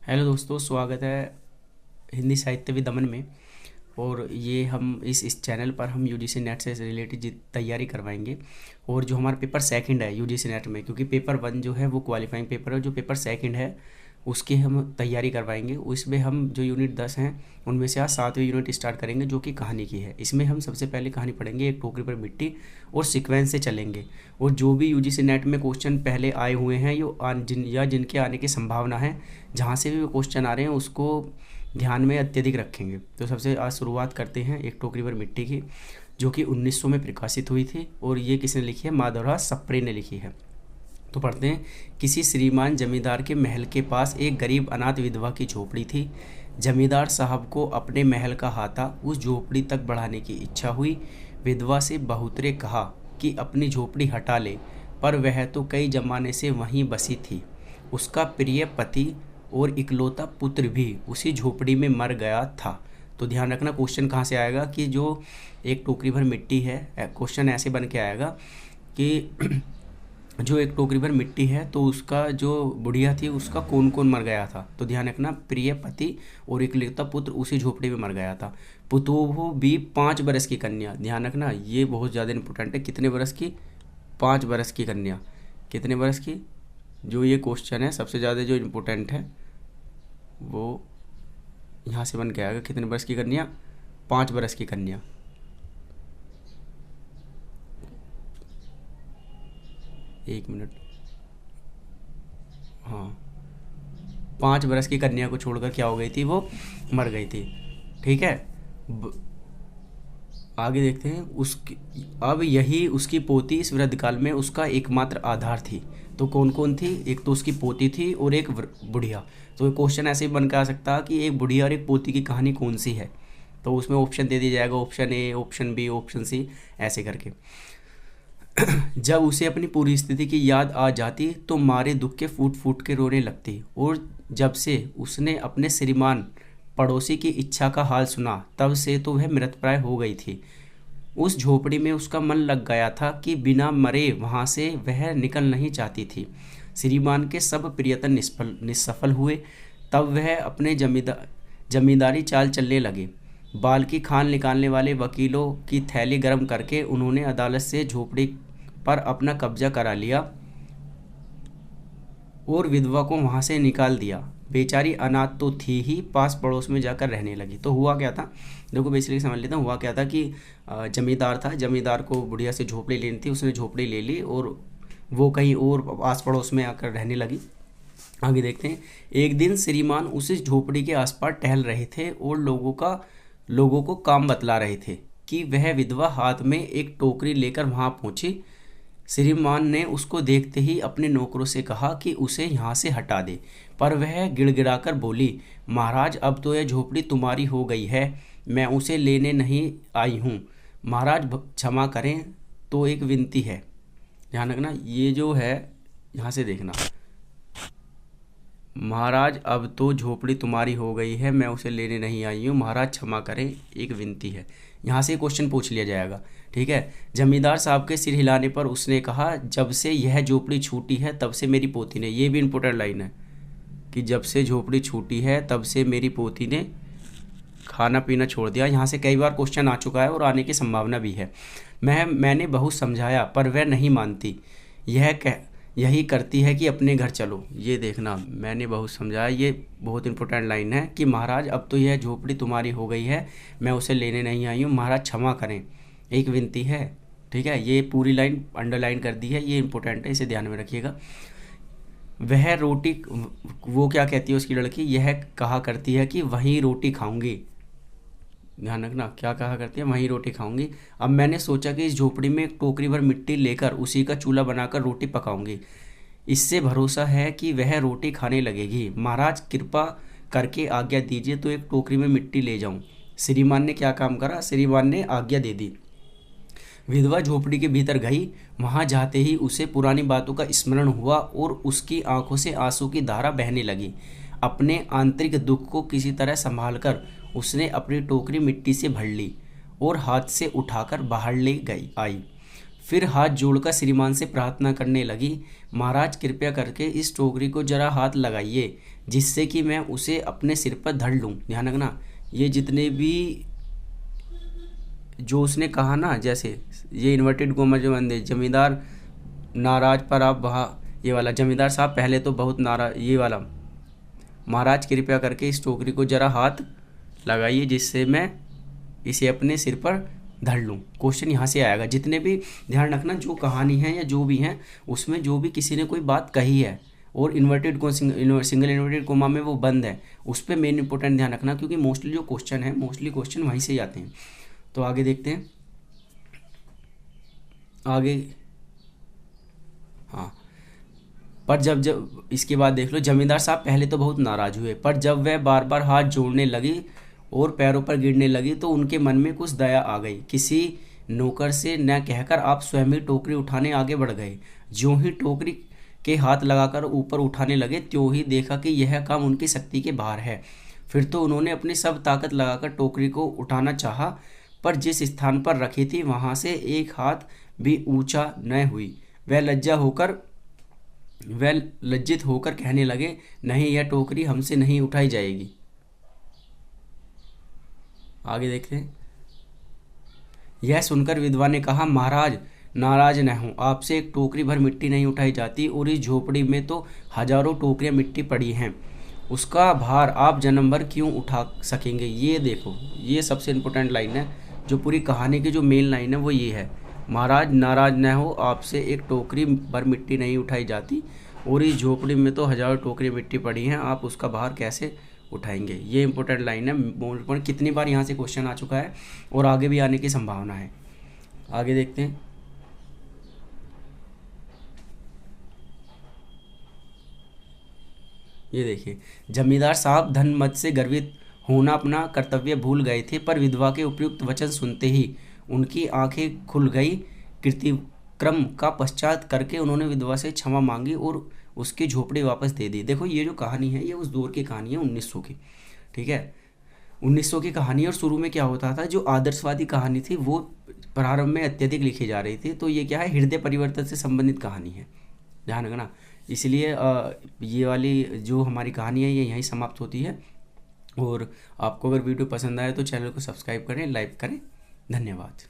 Hello दोस्तों, स्वागत है हिंदी साहित्य विद दमन में। और ये हम इस चैनल पर हम यूजीसी नेट से रिलेटेड तैयारी करवाएंगे। और जो हमारा पेपर सेकंड है यूजीसी नेट में, क्योंकि पेपर वन जो है वो क्वालिफाइंग पेपर है, जो पेपर सेकंड है उसकी हम तैयारी करवाएंगे। उसमें हम जो यूनिट 10 हैं उनमें से आज 7वीं यूनिट स्टार्ट करेंगे, जो कि कहानी की है। इसमें हम सबसे पहले कहानी पढ़ेंगे एक टोकरी पर मिट्टी, और सीक्वेंस से चलेंगे। और जो भी यूजीसी नेट में क्वेश्चन पहले आए हुए हैं या जिनके आने की संभावना है, जहाँ से भी वो क्वेश्चन आ रहे हैं उसको ध्यान में अत्यधिक रखेंगे। तो सबसे आज शुरुआत करते हैं एक टोकरी पर मिट्टी की, जो कि 1900 में प्रकाशित हुई थी। और ये किसने लिखी है? माधवराज सप्रे ने लिखी है। तो पढ़ते हैं। किसी श्रीमान जमींदार के महल के पास एक गरीब अनाथ विधवा की झोपड़ी थी। जमींदार साहब को अपने महल का हाथा उस झोपड़ी तक बढ़ाने की इच्छा हुई। विधवा से बहुतरे कहा कि अपनी झोपड़ी हटा ले, पर वह तो कई जमाने से वहीं बसी थी। उसका प्रिय पति और इकलौता पुत्र भी उसी झोपड़ी में मर गया था। तो ध्यान रखना, क्वेश्चन कहाँ से आएगा कि जो एक टोकरी भर मिट्टी है, क्वेश्चन ऐसे बन के आएगा कि जो एक टोकरी भर मिट्टी है तो उसका जो बुढ़िया थी उसका कौन कौन मर गया था। तो ध्यान रखना, प्रिय पति और इकलौता पुत्र उसी झोपड़ी में मर गया था। पुतोहु भी 5 बरस की कन्या। ध्यान रखना, ये बहुत ज़्यादा इंपॉर्टेंट है। कितने बरस की? 5 बरस की कन्या। कितने बरस की? जो ये क्वेश्चन है सबसे ज़्यादा जो इम्पोर्टेंट है वो यहाँ से बन के आएगा। कितने बरस की कन्या? 5 बरस की कन्या। एक मिनट, हाँ, 5 बरस की कन्या को छोड़कर क्या हो गई थी? वो मर गई थी। ठीक है, आगे देखते हैं। उसकी अब यही उसकी पोती इस वृद्ध काल में उसका एकमात्र आधार थी। तो कौन कौन थी? एक तो उसकी पोती थी और एक बुढ़िया। तो क्वेश्चन ऐसे ही बन के आ सकता है कि एक बुढ़िया और एक पोती की कहानी कौन सी है। तो उसमें ऑप्शन दे दिया जाएगा, option A, option B, option C, ऐसे करके। जब उसे अपनी पूरी स्थिति की याद आ जाती तो मारे दुख के फूट फूट के रोने लगती। और जब से उसने अपने श्रीमान पड़ोसी की इच्छा का हाल सुना, तब से तो वह मृतप्राय हो गई थी। उस झोपड़ी में उसका मन लग गया था कि बिना मरे वहाँ से वह निकल नहीं चाहती थी। श्रीमान के सब प्रयत्न निष्सफल हुए। तब वह अपने जमींदारी चाल चलने लगे। बाल की खान निकालने वाले वकीलों की थैली गर्म करके उन्होंने अदालत से झोपड़ी पर अपना कब्जा करा लिया और विधवा को वहाँ से निकाल दिया। बेचारी अनाथ तो थी ही, पास पड़ोस में जाकर रहने लगी। तो हुआ क्या था, देखो बेसिकली समझ लेता हूँ। हुआ क्या था कि जमींदार था, जमींदार को बुढ़िया से झोपड़ी लेनी थी, उसने झोपड़ी ले ली और वो कहीं और आस पड़ोस में आकर रहने लगी। आगे देखते हैं। एक दिन श्रीमान उस झोपड़ी के आसपास टहल रहे थे और लोगों को काम बतला रहे थे कि वह विधवा हाथ में एक टोकरी लेकर वहां पहुंची। श्रीमान ने उसको देखते ही अपने नौकरों से कहा कि उसे यहाँ से हटा दे, पर वह गिड़गिड़ाकर बोली, महाराज अब तो यह झोपड़ी तुम्हारी हो गई है, मैं उसे लेने नहीं आई हूँ। महाराज क्षमा करें, तो एक विनती है। ध्यान रखना, ये जो है यहाँ से देखना, महाराज अब तो झोपड़ी तुम्हारी हो गई है, मैं उसे लेने नहीं आई हूँ, महाराज क्षमा करें, एक विनती है। यहाँ से क्वेश्चन पूछ लिया जाएगा। ठीक है। जमींदार साहब के सिर हिलाने पर उसने कहा, जब से यह झोपड़ी छूटी है तब से मेरी पोती ने, ये भी इम्पोर्टेंट लाइन है कि जब से झोपड़ी छूटी है तब से मेरी पोती ने खाना पीना छोड़ दिया। यहाँ से कई बार क्वेश्चन आ चुका है और आने की संभावना भी है। मैंने बहुत समझाया पर वह नहीं मानती। यही करती है कि अपने घर चलो। ये देखना, मैंने बहुत समझाया, ये बहुत इंपॉर्टेंट लाइन है कि महाराज अब तो यह झोपड़ी तुम्हारी हो गई है, मैं उसे लेने नहीं आई हूँ, महाराज क्षमा करें, एक विनती है। ठीक है, ये पूरी लाइन अंडरलाइन कर दी है, ये इंपॉर्टेंट है, इसे ध्यान में रखिएगा। वह रोटी, वो क्या कहती है उसकी लड़की, यह कहा करती है कि वहीं रोटी खाऊंगी। ध्यान रखना, क्या कहा करती है? वहीं रोटी खाऊंगी। अब मैंने सोचा कि इस झोपड़ी में एक टोकरी भर मिट्टी लेकर उसी का चूल्हा बनाकर रोटी पकाऊंगी। इससे भरोसा है कि वह रोटी खाने लगेगी। महाराज कृपा करके आज्ञा दीजिए तो एक टोकरी में मिट्टी ले जाऊं। श्रीमान ने क्या काम करा? श्रीमान ने आज्ञा दे दी। विधवा झोपड़ी के भीतर गई। वहां जाते ही उसे पुरानी बातों का स्मरण हुआ और उसकी आंखों से आंसू की धारा बहने लगी। अपने आंतरिक दुख को किसी तरह संभालकर उसने अपनी टोकरी मिट्टी से भर ली और हाथ से उठाकर बाहर ले गई आई। फिर हाथ जोड़कर श्रीमान से प्रार्थना करने लगी, महाराज कृपया करके इस टोकरी को जरा हाथ लगाइए जिससे कि मैं उसे अपने सिर पर धर लूँ। ध्यान रखना, ये जितने भी जो उसने कहा ना, जैसे ये इन्वर्टेड कोमा जो बंदे जमींदार नाराज पर आप वहाँ, ये वाला जमींदार साहब पहले तो बहुत नाराज, ये वाला महाराज कृपया करके इस टोकरी को जरा हाथ लगाइए जिससे मैं इसे अपने सिर पर धर लूँ। क्वेश्चन यहाँ से आएगा। जितने भी ध्यान रखना जो कहानी है या जो भी हैं उसमें जो भी किसी ने कोई बात कही है और इन्वर्टेड को सिंगल इन्वर्टेड कोमा में वो बंद है, उस पर मेन इंपॉर्टेंट ध्यान रखना, क्योंकि मोस्टली जो क्वेश्चन है मोस्टली क्वेश्चन वहीं से ही आते हैं। तो आगे देखते हैं आगे। हाँ, पर जब इसके बाद देख लो, जमींदार साहब पहले तो बहुत नाराज हुए, पर जब वह बार बार हाथ जोड़ने लगी और पैरों पर गिरने लगी तो उनके मन में कुछ दया आ गई। किसी नौकर से न कहकर आप स्वयं ही टोकरी उठाने आगे बढ़ गए। ज्यों ही टोकरी के हाथ लगाकर ऊपर उठाने लगे त्यों ही देखा कि यह काम उनकी शक्ति के बाहर है। फिर तो उन्होंने अपनी सब ताकत लगाकर टोकरी को उठाना चाहा, पर जिस स्थान पर रखी थी वहां से एक हाथ भी ऊंचा न हुई। वह लज्जित होकर कहने लगे, नहीं, यह टोकरी हमसे नहीं उठाई जाएगी। आगे देखते हैं। यह सुनकर विधवा ने कहा, महाराज नाराज न हो, आपसे एक टोकरी भर मिट्टी नहीं उठाई जाती और इस झोपड़ी में तो हजारों टोकरियां मिट्टी पड़ी हैं, उसका भार आप जन्म भर क्यों उठा सकेंगे। ये देखो, ये सबसे इम्पोर्टेंट लाइन है, जो पूरी कहानी की जो मेन लाइन है वो ये है, महाराज नाराज न हो, आपसे एक टोकरी भर मिट्टी नहीं उठाई जाती और इस झोपड़ी में तो हजारों टोकरी मिट्टी पड़ी हैं, आप उसका भार कैसे उठाएंगे। ये इंपॉर्टेंट लाइन है। कितनी बार यहाँ से क्वेश्चन आ चुका है और आगे भी आने की संभावना है। आगे देखते हैं। ये देखिए, जमींदार साहब धन मद से गर्वित होना अपना कर्तव्य भूल गए थे, पर विधवा के उपयुक्त वचन सुनते ही उनकी आंखें खुल गई। कृतिक्रम का पश्चात करके उन्होंने विधवा से क्षमा मांगी और उसकी झोपड़ी वापस दे दी। देखो, ये जो कहानी है ये उस दौर की कहानी है 1900 की, ठीक है, 1900 की कहानी है। और शुरू में क्या होता था, जो आदर्शवादी कहानी थी वो प्रारंभ में अत्यधिक लिखी जा रही थी, तो ये क्या है, हृदय परिवर्तन से संबंधित कहानी है, ध्यान रखना। इसलिए ये वाली जो हमारी कहानी है ये यहीं समाप्त होती है। और आपको अगर वीडियो पसंद आए तो चैनल को सब्सक्राइब करें, लाइक करें। धन्यवाद।